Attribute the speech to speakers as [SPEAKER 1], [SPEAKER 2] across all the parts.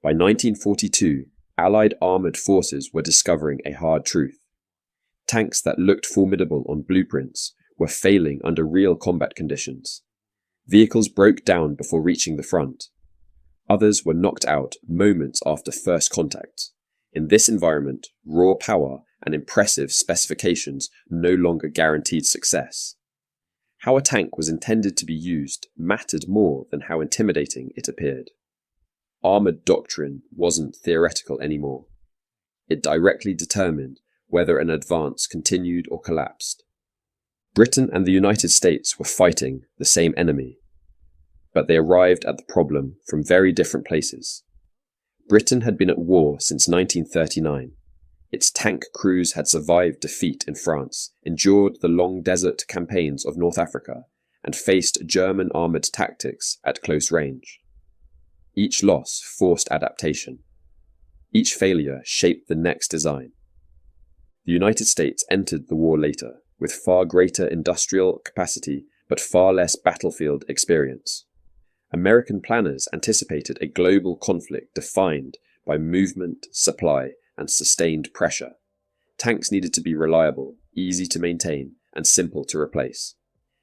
[SPEAKER 1] By 1942, Allied armoured forces were discovering a hard truth. Tanks that looked formidable on blueprints were failing under real combat conditions. Vehicles broke down before reaching the front. Others were knocked out moments after first contact. In this environment, raw power and impressive specifications no longer guaranteed success. How a tank was intended to be used mattered more than how intimidating it appeared. Armoured doctrine wasn't theoretical anymore. It directly determined whether an advance continued or collapsed. Britain and the United States were fighting the same enemy, but they arrived at the problem from very different places. Britain had been at war since 1939. Its tank crews had survived defeat in France, endured the long desert campaigns of North Africa, and faced German armoured tactics at close range. Each loss forced adaptation. Each failure shaped the next design. The United States entered the war later, with far greater industrial capacity but far less battlefield experience. American planners anticipated a global conflict defined by movement, supply, and sustained pressure. Tanks needed to be reliable, easy to maintain, and simple to replace.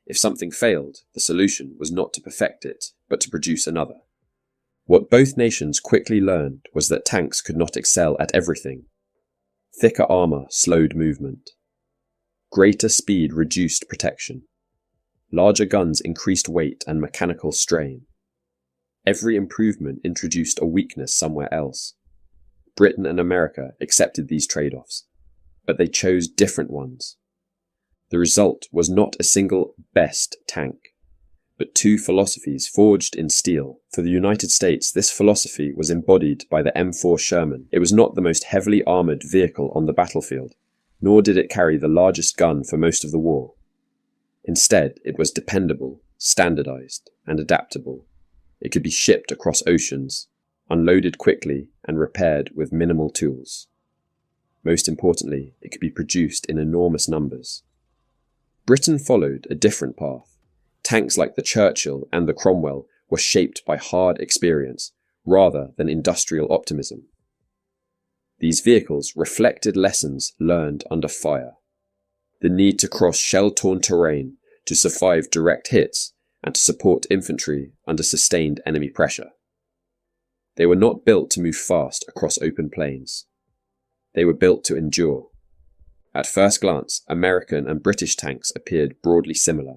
[SPEAKER 1] If something failed, the solution was not to perfect it, but to produce another. What both nations quickly learned was that tanks could not excel at everything. Thicker armour slowed movement. Greater speed reduced protection. Larger guns increased weight and mechanical strain. Every improvement introduced a weakness somewhere else. Britain and America accepted these trade-offs, but they chose different ones. The result was not a single best tank, but two philosophies forged in steel. For the United States, this philosophy was embodied by the M4 Sherman. It was not the most heavily armoured vehicle on the battlefield, nor did it carry the largest gun for most of the war. Instead, it was dependable, standardized, and adaptable. It could be shipped across oceans, unloaded quickly, and repaired with minimal tools. Most importantly, it could be produced in enormous numbers. Britain followed a different path. Tanks like the Churchill and the Cromwell were shaped by hard experience rather than industrial optimism. These vehicles reflected lessons learned under fire. The need to cross shell-torn terrain, to survive direct hits, and to support infantry under sustained enemy pressure. They were not built to move fast across open plains. They were built to endure. At first glance, American and British tanks appeared broadly similar.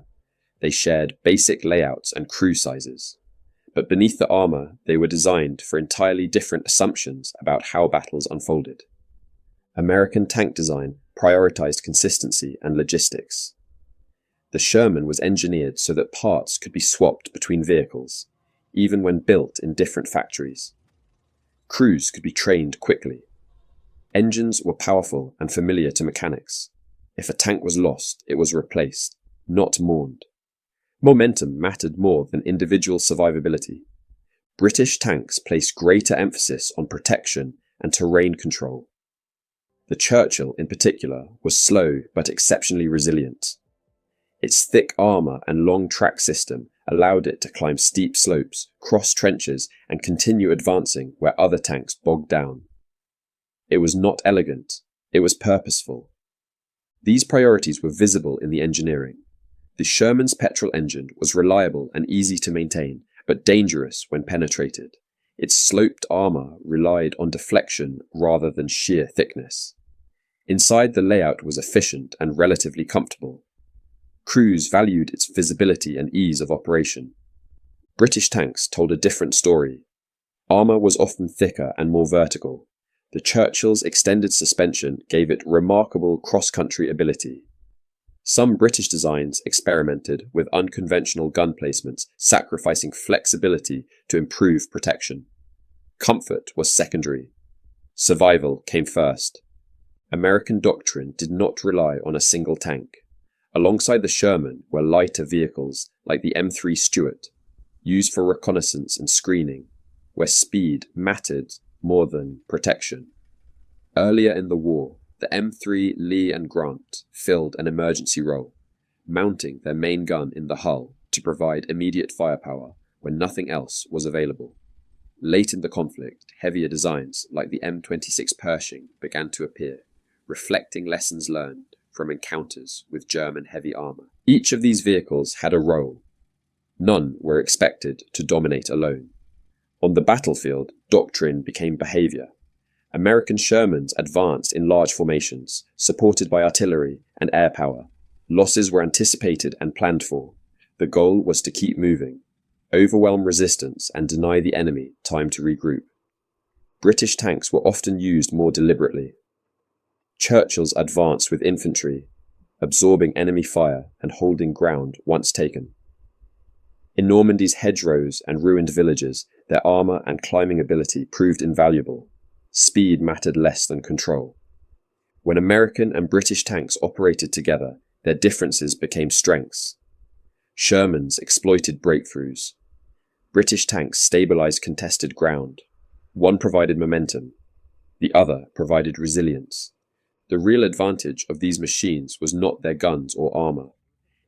[SPEAKER 1] They shared basic layouts and crew sizes. But beneath the armour, they were designed for entirely different assumptions about how battles unfolded. American tank design prioritized consistency and logistics. The Sherman was engineered so that parts could be swapped between vehicles, even when built in different factories. Crews could be trained quickly. Engines were powerful and familiar to mechanics. If a tank was lost, it was replaced, not mourned. Momentum mattered more than individual survivability. British tanks placed greater emphasis on protection and terrain control. The Churchill, in particular, was slow but exceptionally resilient. Its thick armour and long track system allowed it to climb steep slopes, cross trenches, and continue advancing where other tanks bogged down. It was not elegant, it was purposeful. These priorities were visible in the engineering. The Sherman's petrol engine was reliable and easy to maintain, but dangerous when penetrated. Its sloped armour relied on deflection rather than sheer thickness. Inside, the layout was efficient and relatively comfortable. Crews valued its visibility and ease of operation. British tanks told a different story. Armour was often thicker and more vertical. The Churchill's extended suspension gave it remarkable cross-country ability. Some British designs experimented with unconventional gun placements, sacrificing flexibility to improve protection. Comfort was secondary. Survival came first. American doctrine did not rely on a single tank. Alongside the Sherman were lighter vehicles like the M3 Stuart, used for reconnaissance and screening, where speed mattered more than protection. Earlier in the war, the M3 Lee and Grant filled an emergency role, mounting their main gun in the hull to provide immediate firepower when nothing else was available. Late in the conflict, heavier designs like the M26 Pershing began to appear, reflecting lessons learned from encounters with German heavy armour. Each of these vehicles had a role. None were expected to dominate alone. On the battlefield, doctrine became behaviour. American Shermans advanced in large formations, supported by artillery and air power. Losses were anticipated and planned for. The goal was to keep moving, overwhelm resistance and deny the enemy time to regroup. British tanks were often used more deliberately. Churchill's advanced with infantry, absorbing enemy fire and holding ground once taken. In Normandy's hedgerows and ruined villages, their armour and climbing ability proved invaluable. Speed mattered less than control. When American and British tanks operated together, their differences became strengths. Shermans exploited breakthroughs. British tanks stabilized contested ground. One provided momentum. The other provided resilience. The real advantage of these machines was not their guns or armour.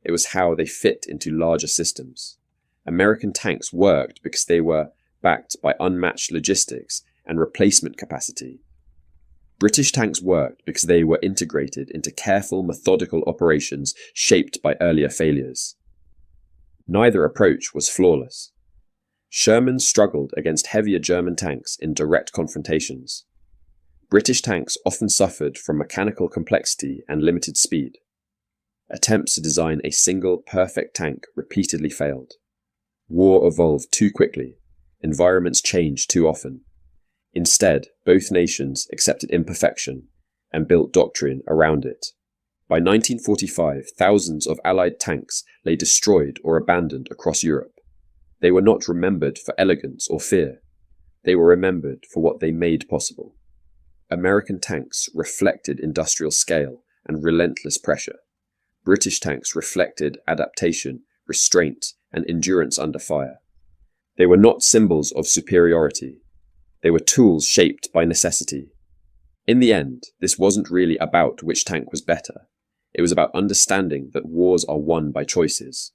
[SPEAKER 1] It was how they fit into larger systems. American tanks worked because they were backed by unmatched logistics and replacement capacity. British tanks worked because they were integrated into careful, methodical operations shaped by earlier failures. Neither approach was flawless. Sherman struggled against heavier German tanks in direct confrontations. British tanks often suffered from mechanical complexity and limited speed. Attempts to design a single, perfect tank repeatedly failed. War evolved too quickly. Environments changed too often. Instead, both nations accepted imperfection and built doctrine around it. By 1945, thousands of Allied tanks lay destroyed or abandoned across Europe. They were not remembered for elegance or fear. They were remembered for what they made possible. American tanks reflected industrial scale and relentless pressure. British tanks reflected adaptation, restraint, and endurance under fire. They were not symbols of superiority. They were tools shaped by necessity. In the end, this wasn't really about which tank was better. It was about understanding that wars are won by choices,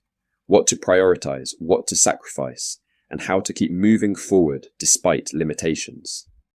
[SPEAKER 1] what to prioritize, what to sacrifice, and how to keep moving forward despite limitations.